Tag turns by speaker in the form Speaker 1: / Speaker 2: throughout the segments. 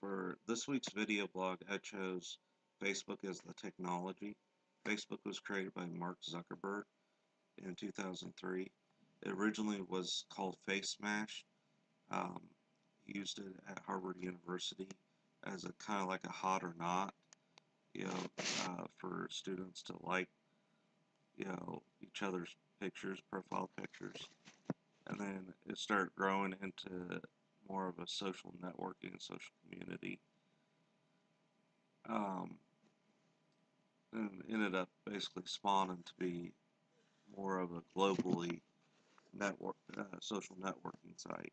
Speaker 1: For this week's video blog, I chose Facebook as the technology. Facebook was created by Mark Zuckerberg in 2003. It originally was called FaceMash. Um, he used it at Harvard University as a kind of like a hot or not, for students to like, each other's pictures, profile pictures. And then it started growing into more of a social networking and social community. Um, and ended up basically spawning to be more of a globally social networking site.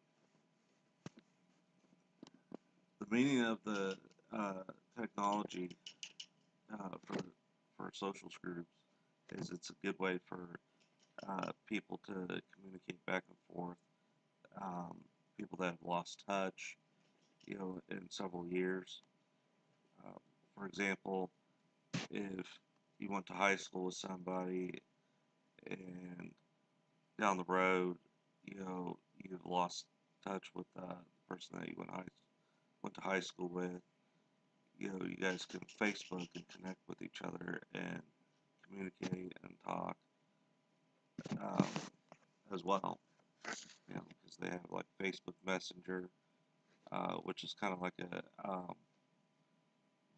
Speaker 1: The meaning of the uh, technology for social groups is it's a good way for people to communicate back and forth. Um, People that have lost touch, in several years. Uh, for example, if you went to high school with somebody and down the road, you've lost touch with the person that you went to high school with. You guys can Facebook and connect with each other and communicate and talk um, as well. Because they have like Facebook Messenger, which is kind of like a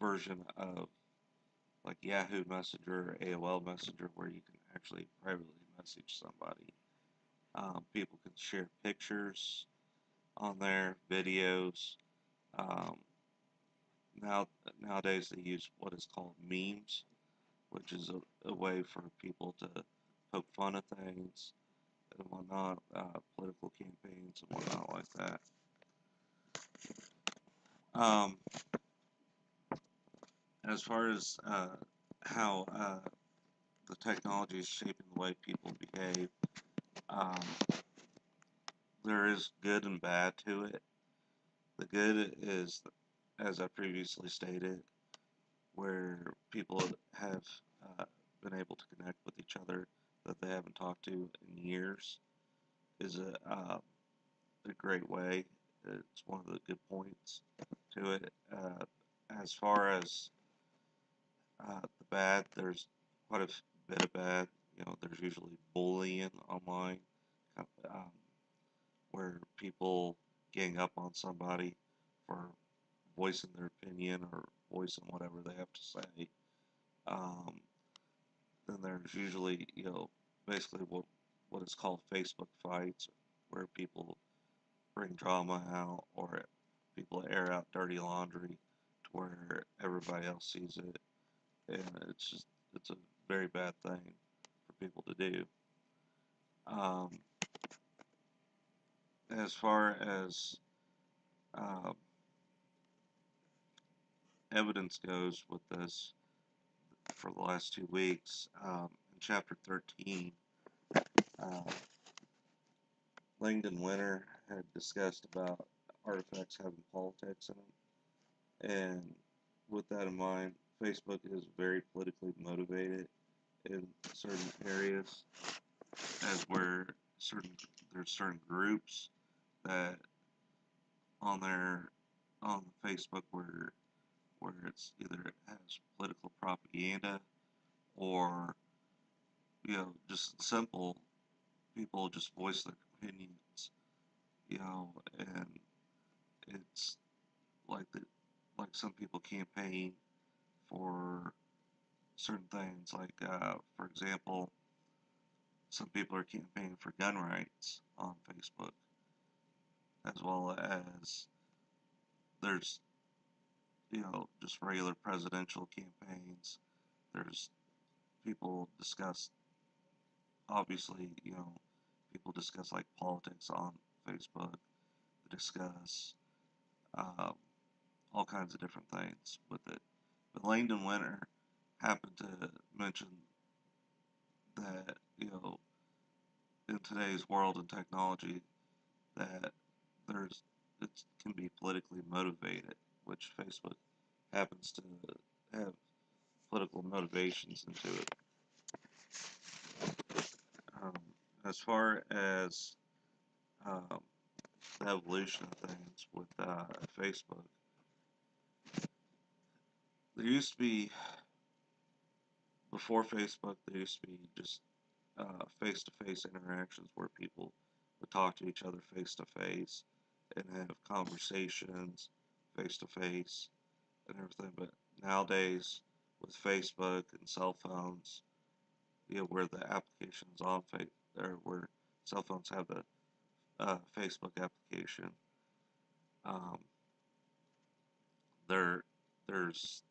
Speaker 1: version of like Yahoo Messenger, AOL Messenger, where you can actually privately message somebody. People can share pictures on there, videos. Um, now Nowadays they use what is called memes, which is a way for people to poke fun at things and whatnot, political campaigns and whatnot like that. Um, as far as how the technology is shaping the way people behave, um, there is good and bad to it. The good is, as I previously stated, where people have uh, been able to connect with each other that they haven't talked to in years is a great way. It's one of the good points to it. As far as the bad, there's quite a bit of bad. There's usually bullying online, um, where people gang up on somebody for voicing their opinion or voicing whatever they have to say. Um, then there's usually, basically what is called Facebook fights, where people bring drama out or people air out dirty laundry to where everybody else sees it, and it's a very bad thing for people to do. Um, as far as um, evidence goes with this, for the last 2 weeks, in chapter 13, uh, Langdon Winter had discussed about artifacts having politics in them, and with that in mind, Facebook is very politically motivated in certain areas, as where there's certain groups that on their on Facebook where it's either it has political propaganda or just simple people just voice their opinions, and it's like like some people campaign for certain things, like for example, some people are campaigning for gun rights on Facebook, as well as there's just regular presidential campaigns. There's people discuss obviously people discuss like politics on Facebook. They discuss um, all kinds of different things with it. But Langdon Winter happened to mention that in today's world and technology that there's it can be politically motivated, which Facebook happens to have political motivations into it. Um, as far as um, the evolution of things with Facebook, there used to be, before Facebook, there used to be just face-to-face interactions where people would talk to each other face-to-face and have conversations face-to-face and everything. But nowadays, with Facebook and cell phones, where the applications on or where cell phones have the Facebook application, um, there, there's,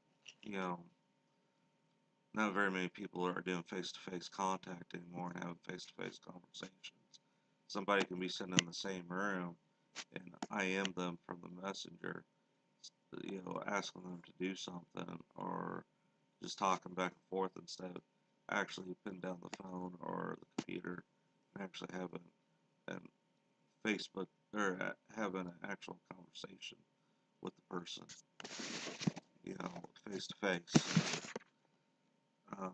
Speaker 1: you know, not very many people are doing face-to-face contact anymore and having face-to-face conversations. Somebody can be sitting in the same room and IM them from the messenger, asking them to do something or just talking back and forth instead of actually putting down the phone or the computer and actually having an Facebook or having an actual conversation with the person, face to face. Um,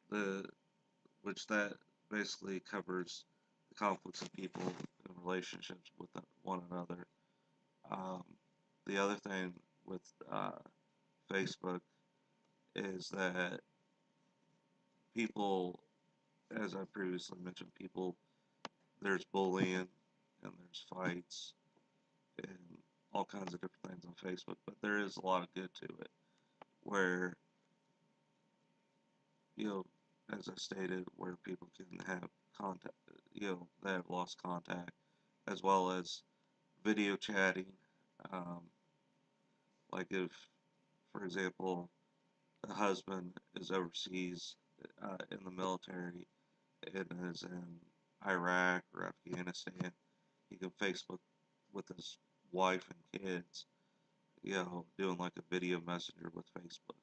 Speaker 1: the which that basically covers the conflicts of people in relationships with one another. Um, the other thing with Facebook is that people, as I previously mentioned, there's bullying and there's fights and all kinds of different things on Facebook, but there is a lot of good to it where, you know, as I stated, where people can have contact, they have lost contact, as well as video chatting. Um, like if, for example, the husband is overseas in the military and is in Iraq or Afghanistan, he can Facebook with his wife and kids, doing like a video messenger with Facebook.